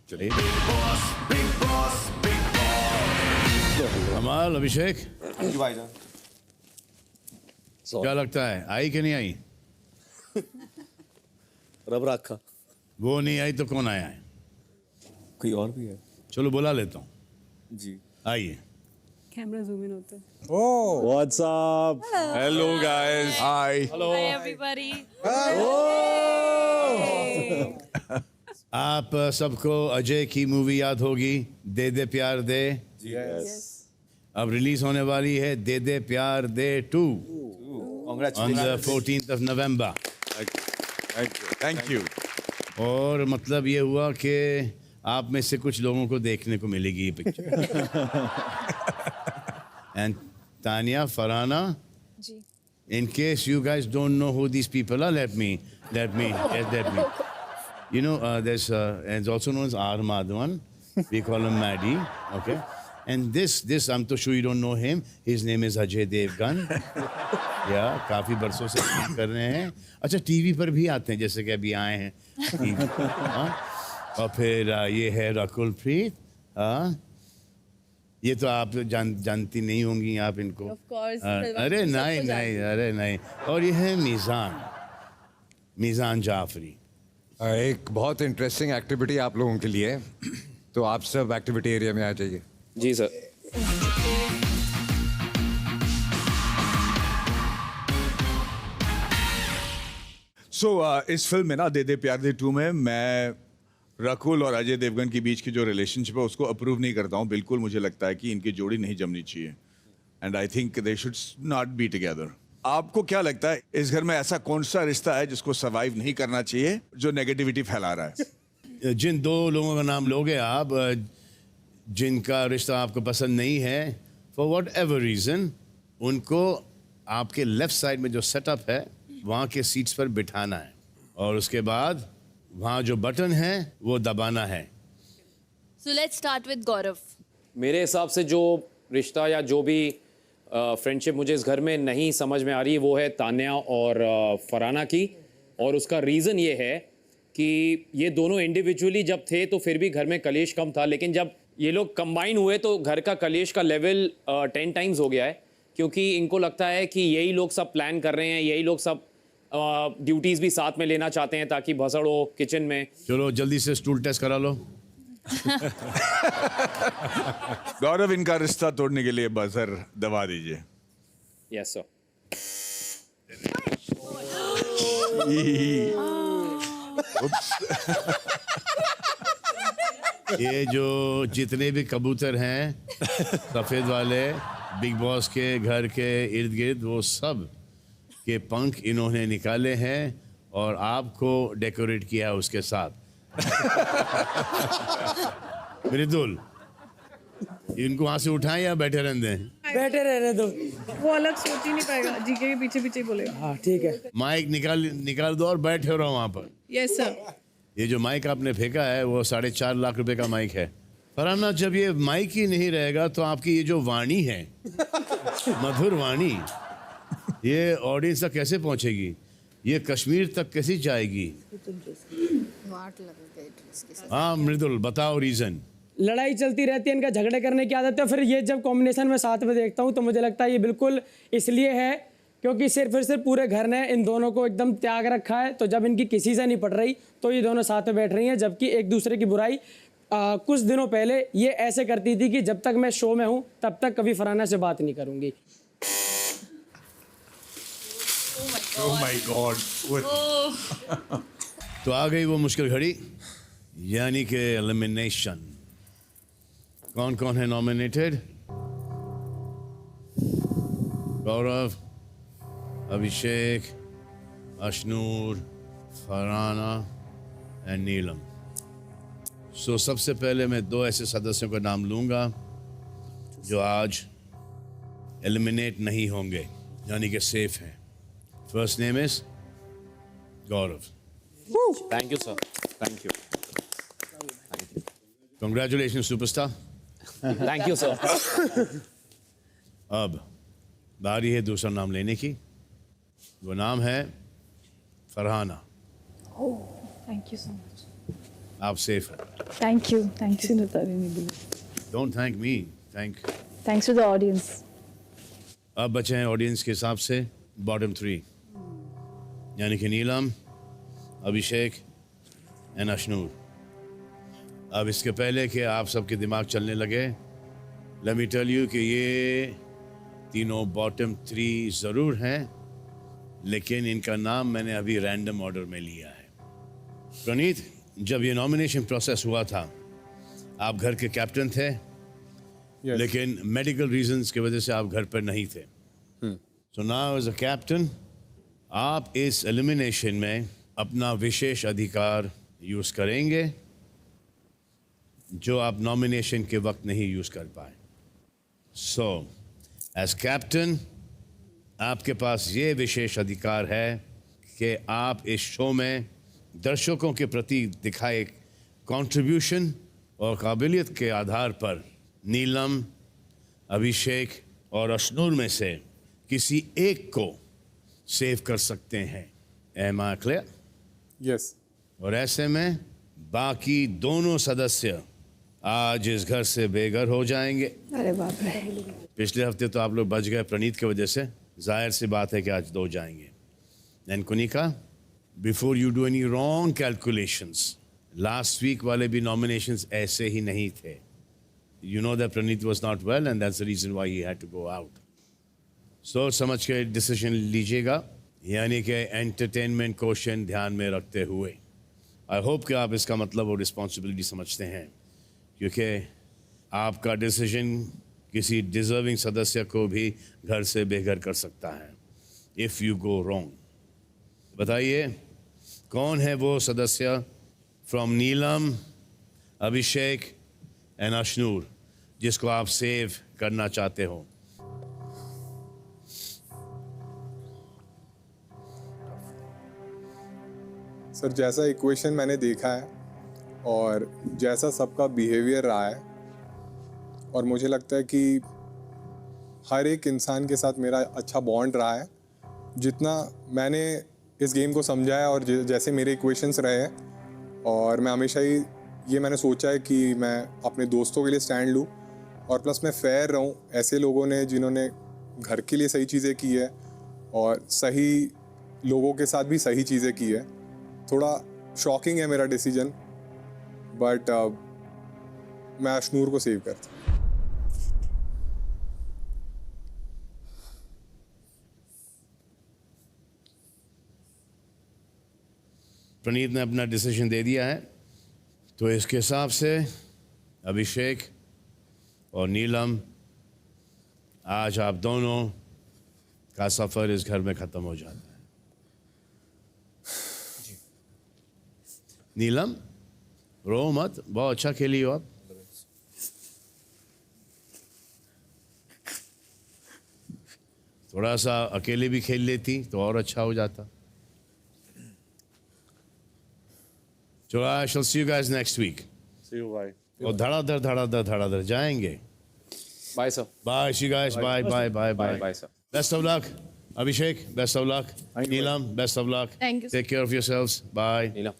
चलिए कमाल। अभिषेक जी भाईजान। क्या लगता है आई कि नहीं आई? रब रखा। वो नहीं आई तो कौन आया है? कोई और भी है? चलो बुला लेता हूँ। जी। आइए। कैमरा जूम इन होता है। Oh, what's up? Hello guys. हाय। Hi everybody. आप सबको अजय की मूवी याद होगी, दे दे प्यार दे। Yes. अब रिलीज होने वाली है दे दे प्यार दे 2 on the Congratulations. 14th of November। Thank you. और मतलब ये हुआ कि आप में से कुछ लोगों को देखने को मिलेगी ये picture. And Tania, Farhana, ji. in case you guys don't know who these people are, let me. You know, there's and also known as R. Madhavan. We call him Maddie. Okay. And this, I'm to sure you don't know him. His name is Ajay Devgan. Yeah, काफी बरसों से काम कर रहे हैं। अच्छा, TV पर भी आते हैं, जैसे कि अभी आए हैं TV। हाँ? और फिर ये है रकुल प्रीत। हाँ, ये तो आप जानती नहीं होंगी आप इनको। Of course, अरे नहीं सबको नहीं, अरे नहीं। और ये है मीज़ान जाफरी। एक बहुत इंटरेस्टिंग एक्टिविटी आप लोगों के लिए है, तो आप सब एक्टिविटी एरिया में आ जाइए। जी सर। इस फिल्म में ना दे दे प्यार दे 2 में मैं रकुल और अजय देवगन के बीच की जो रिलेशनशिप है उसको अप्रूव नहीं करता हूँ बिल्कुल। मुझे लगता है कि इनकी जोड़ी नहीं जमनी चाहिए and I think they should not be together. आपको क्या लगता है इस घर में ऐसा कौन सा रिश्ता है जिसको सर्वाइव नहीं करना चाहिए, जो नेगेटिविटी फैला रहा है? जिन 2 लोगों का नाम लोगे आप, जिनका रिश्ता आपको पसंद नहीं है फॉर वॉट एवर रीज़न, उनको आपके लेफ्ट साइड में जो सेटअप है वहाँ के सीट्स पर बिठाना है और उसके बाद वहाँ जो बटन है वो दबाना है। So let's start with Gaurav. मेरे हिसाब से जो रिश्ता या जो भी फ्रेंडशिप मुझे इस घर में नहीं समझ में आ रही वो है तान्या और फरहाना की। और उसका रीज़न ये है कि ये दोनों इंडिविजुअली जब थे तो फिर भी घर में कलेश कम था, लेकिन जब ये लोग कंबाइन हुए तो घर का कलेश का लेवल 10 टाइम्स हो गया है, क्योंकि इनको लगता है कि यही लोग सब प्लान कर रहे हैं, यही लोग सब ड्यूटीज़ भी साथ में लेना चाहते हैं ताकि भसड़ हो किचन में। चलो जल्दी से स्टूल टेस्ट करा लो। गौरव, इनका रिश्ता तोड़ने के लिए बजर दबा दीजिए। Yes sir. ये जो जितने भी कबूतर हैं सफ़ेद वाले बिग बॉस के घर के इर्द गिर्द, वो सब के पंख इन्होंने निकाले हैं और आपको डेकोरेट किया उसके साथ। मृदुल, इनको वहाँ से उठाएं या बैठे रहने दें? बैठे रहने दो, वो अलग सोच ही नहीं पाएगा, जीके के पीछे पीछे बोलेगा। हाँ ठीक है। माइक निकाल दो और बैठे रहो वहाँ पर। Yes sir. ये जो माइक आपने फेंका है वो 4.5 लाख रुपए का माइक है। फरहाना, जब ये माइक ही नहीं रहेगा तो आपकी ये जो वाणी है, मधुर वाणी, ये ऑडियंस तक कैसे पहुंचेगी? ये कश्मीर तक कैसे जाएगी? हाँ मृदुल, बताओ रीजन। लड़ाई चलती रहती है, इनका झगड़े करने की आदत है, फिर ये जब कॉम्बिनेशन में साथ में देखता हूँ तो मुझे लगता है ये बिल्कुल इसलिए है क्योंकि सिर्फ और सिर्फ पूरे घर ने इन दोनों को एकदम त्याग रखा है। तो जब इनकी किसी से नहीं पड़ रही तो ये दोनों साथ में बैठ रही हैं, जबकि एक दूसरे की बुराई कुछ दिनों पहले ये ऐसे करती थी कि जब तक मैं शो में हूँ तब तक कभी फरहाना से बात नहीं करूँगी। Oh my God. तो आ गई वो मुश्किल घड़ी, यानी कि एलिमिनेशन। कौन कौन है nominated? Gaurav, Abhishek, Ashnoor, Farhana and Neelam. So सबसे पहले मैं 2 ऐसे सदस्यों का नाम लूँगा जो आज एलिमिनेट नहीं होंगे, यानी कि सेफ हैं। First name is Gaurav. Thank you sir. Thank you. Congratulation superstar. Thank you sir. अब बारी है दूसरा नाम लेने की। वो नाम है Farhana. Thank you so much. आप सेफ हैं. Thank you Don't thank me. Thanks to the audience. अब बचे हैं ऑडियंस के हिसाब से बॉटम 3, यानी कि नीलम, अभिषेक एंड अशनूर. अब इसके पहले कि आप सबके दिमाग चलने लगे, लेट मी टेल यू कि ये तीनों बॉटम 3 ज़रूर हैं, लेकिन इनका नाम मैंने अभी रैंडम ऑर्डर में लिया है. प्रणीत, जब ये नॉमिनेशन प्रोसेस हुआ था, आप घर के कैप्टन थे, लेकिन मेडिकल रीजंस की वजह से आप घर पर नहीं थे. So now as a captain आप इस एलिमिनेशन में अपना विशेष अधिकार यूज़ करेंगे जो आप नॉमिनेशन के वक्त नहीं यूज़ कर पाए. सो एज कैप्टन आपके पास ये विशेष अधिकार है कि आप इस शो में दर्शकों के प्रति दिखाए कंट्रीब्यूशन और काबिलियत के आधार पर नीलम, अभिषेक और अशनूर में से किसी एक को सेव कर सकते हैं. Am I clear? यस. और ऐसे में बाकी दोनों सदस्य आज इस घर से बेघर हो जाएंगे. अरे बाप रे. पिछले हफ्ते तो आप लोग बच गए प्रणीत की वजह से, जाहिर सी बात है कि आज 2 जाएंगे. And Kunika, before you do any wrong calculations, last week वाले भी नॉमिनेशंस ऐसे ही नहीं थे. You know that Praneeth was not well and that's the reason why he had to go out. सोच समझ के डिसीजन लीजिएगा, यानी कि एंटरटेनमेंट क्वेश्चन ध्यान में रखते हुए. आई होप कि आप इसका मतलब और रिस्पॉन्सिबिलिटी समझते हैं, क्योंकि आपका डिसीजन किसी डिजर्विंग सदस्य को भी घर से बेघर कर सकता है इफ़ यू गो रॉन्ग. बताइए कौन है वो सदस्य from Neelam, Abhishek and Ashnoor जिसको आप सेव करना चाहते हो. सर, जैसा इक्वेशन मैंने देखा है और जैसा सबका बिहेवियर रहा है, और मुझे लगता है कि हर एक इंसान के साथ मेरा अच्छा बॉन्ड रहा है. जितना मैंने इस गेम को समझा है और जैसे मेरे इक्वेशंस रहे हैं, और मैं हमेशा ही ये मैंने सोचा है कि मैं अपने दोस्तों के लिए स्टैंड लूँ और प्लस मैं फेयर रहूँ ऐसे लोगों ने जिन्होंने घर के लिए सही चीज़ें की है और सही लोगों के साथ भी सही चीज़ें की है. थोड़ा शॉकिंग है मेरा डिसीजन, बट मैं अशनूर को सेव करता. प्रणीत ने अपना डिसीजन दे दिया है, तो इसके हिसाब से अभिषेक और नीलम, आज आप दोनों का सफ़र इस घर में ख़त्म हो जाता है. नीलम, रो मत, बहुत अच्छा खेली हो आप. थोड़ा सा अकेले भी खेल लेती तो और अच्छा हो जाता. चलो, I shall see you guys next week. See you, bye. और धड़ाधड़ जाएंगे. Bye sir. Bye she guys, bye bye bye bye. Bye sir. Best of luck Abhishek, best of luck Neelam, best of luck. Thank you, sir. Take care of yourselves. Bye. Neelam,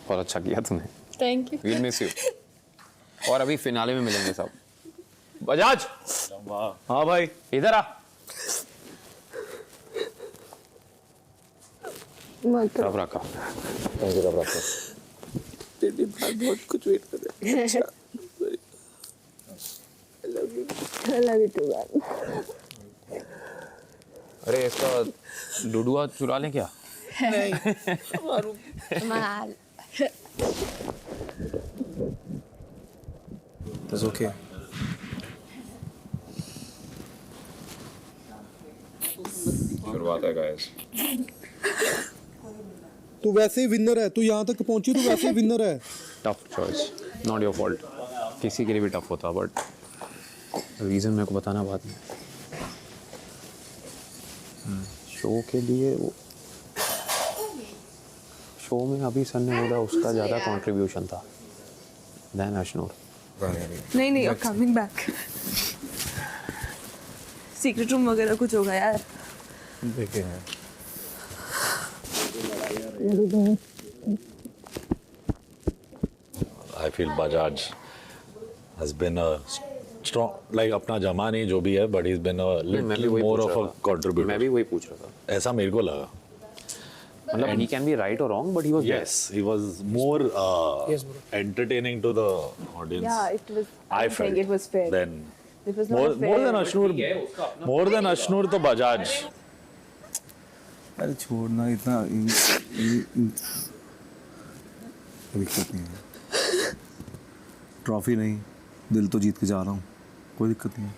बहुत अच्छा किया तुमने. Thank you. We'll miss you. और अभी finale में मिलेंगे सब. बजाज, हाँ भाई. इधर आ. रब रखा. रब रखा. बहुत कुछ वेट कर रहे हैं. अरे इसका डुडुआ चुरा लें क्या? माल. It's okay. शुरुआत है गाइस. तू वैसे ही विनर है. तू यहाँ तक पहुंची, तू वैसे ही विनर है. Tough choice, not your fault. किसी के लिए भी टफ होता, बट रीज़न मेरे को बताना बाद में. शो के लिए वो शो में अभी सर ने बोला उसका ज़्यादा कंट्रीब्यूशन था देन अशनूर. नहीं, कमिंग बैक. सीक्रेट रूम वगैरह कुछ होगा यार. देखे हैं. I feel Bajaj has been a strong, like अपना जमा नहीं जो भी है, but he's been a little more of a contributor. मैं भी वही पूछ रहा था. ऐसा मेरे को लगा. And he can be right or wrong, but he was Yes, he was more entertaining to the audience. Yeah, it was. I think felt it was fair. Then It was not more fair. than Ashnur, more than Ashnur तो Bajaj. अरे छोड़ना इतना दिक्कत नहीं है. Trophy नहीं, दिल तो जीत के जा रहा हूँ. कोई दिक्कत नहीं है.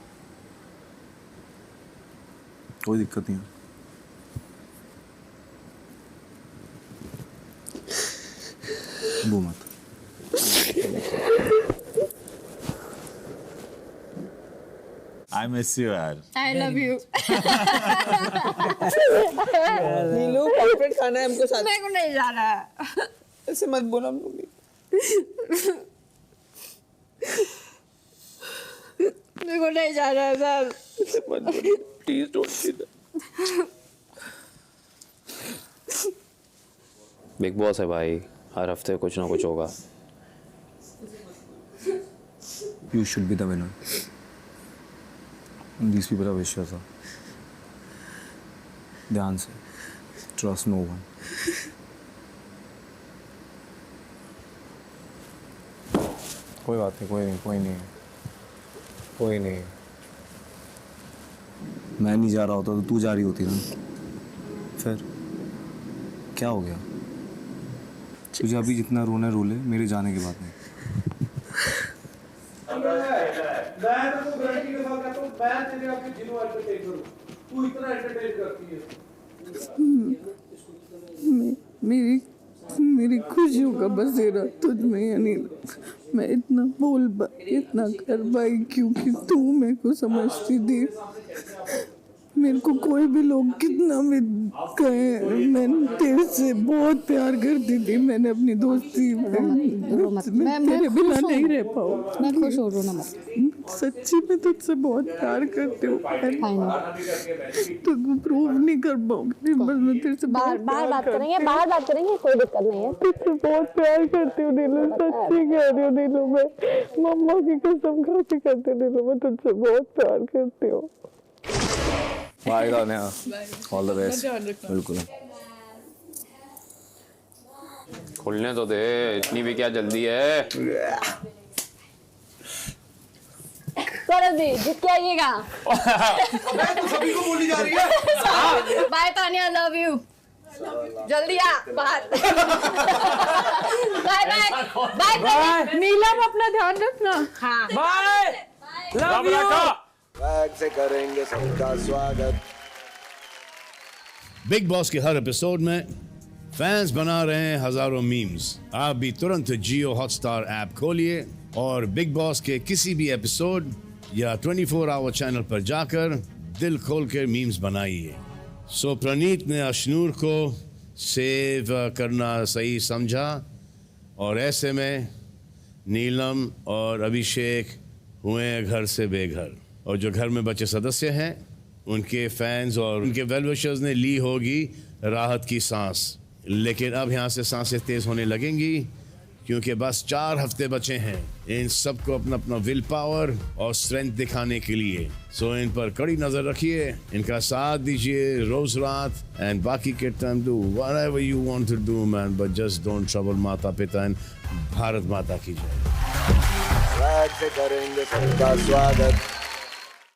कोई दिक्कत नहीं है. वो मत. I miss you यार. I love you. Neelu corporate खाना है हमको साथ. मेरे को नहीं जाना है. ऐसे मत बोला हम लोग. मेरे को नहीं जाना है sir. Please don't see that. Big boss है भाई, हर हफ्ते कुछ ना कुछ होगा. You should be the winner. These people are vicious. ध्यान से. Trust no one. कोई बात नहीं, कोई नहीं. मैं नहीं जा रहा होता तो तू जा रही होती ना. फिर क्या हो गया? तुझे अभी जितना रोना है रो ले, मेरे जाने के बाद नहीं. मैं तो गारंटी के साथ कहता हूँ, मैं तेरे आपके जिन्हों एंटरटेन करूँ. तू इतना एंटरटेन करती है. मेरी खुशियों का बसेरा तुझ में है नीलम. मैं इतना बोल पाई, इतना कर पाई क्योंकि तू मेरे को समझती थी. मेरे को कोई भी लोग कितना भी कहे, मैं तेरे से बहुत प्यार करती थी. मैंने अपनी दोस्ती में तेरे बिना नहीं रह पाऊँ. मैं खुश हो रहा हूँ. सच्ची में तुझसे बहुत प्यार करती हूँ. तुझको प्रूव नहीं कर पाऊंगी, बस मैं तेरे से बाहर बात करेंगे, कोई दिक्कत नहीं है. तुझसे बहुत प्यार करती हूँ नीलू. सच्ची कह रही हूँ नीलू. मैं मम्मा की कसम खा के करती हूँ नीलू. मैं तुझसे बहुत प्यार करती हूँ. Bye Tanya. All the best. बिल्कुल. खुलने तो दे, इतनी भी क्या जल्दी है. गौरव जी जीत के आइएगा. सभी को बोली जा रही है. Bye Tania, love you. जल्दी आ बाहर. बाय. नीलम अपना ध्यान रखना. हाँ. बाय. Love you. से करेंगे सबका स्वागत. बिग बॉस के हर एपिसोड में फैंस बना रहे हैं हजारों मीम्स. आप भी तुरंत जियो हॉटस्टार ऐप खोलिए और बिग बॉस के किसी भी एपिसोड या 24 आवर चैनल पर जाकर दिल खोल कर मीम्स बनाइए. सो प्रणीत ने अश्नूर को सेव करना सही समझा और ऐसे में नीलम और अभिषेक हुए घर से बेघर. और जो घर में बचे सदस्य हैं उनके फैंस और उनके वेल विशर्स ने ली होगी राहत की सांस. लेकिन अब यहाँ से सांसें तेज होने लगेंगी क्योंकि बस 4 हफ्ते बचे हैं इन सबको अपना अपना विल पावर और स्ट्रेंथ दिखाने के लिए. सो इन पर कड़ी नजर रखिए, इनका साथ दीजिए रोज रात. एंड बाकी के time do whatever you want to do man, but just don't trouble माता पिता एंड भारत माता की जय. से करेंगे सबका स्वागत.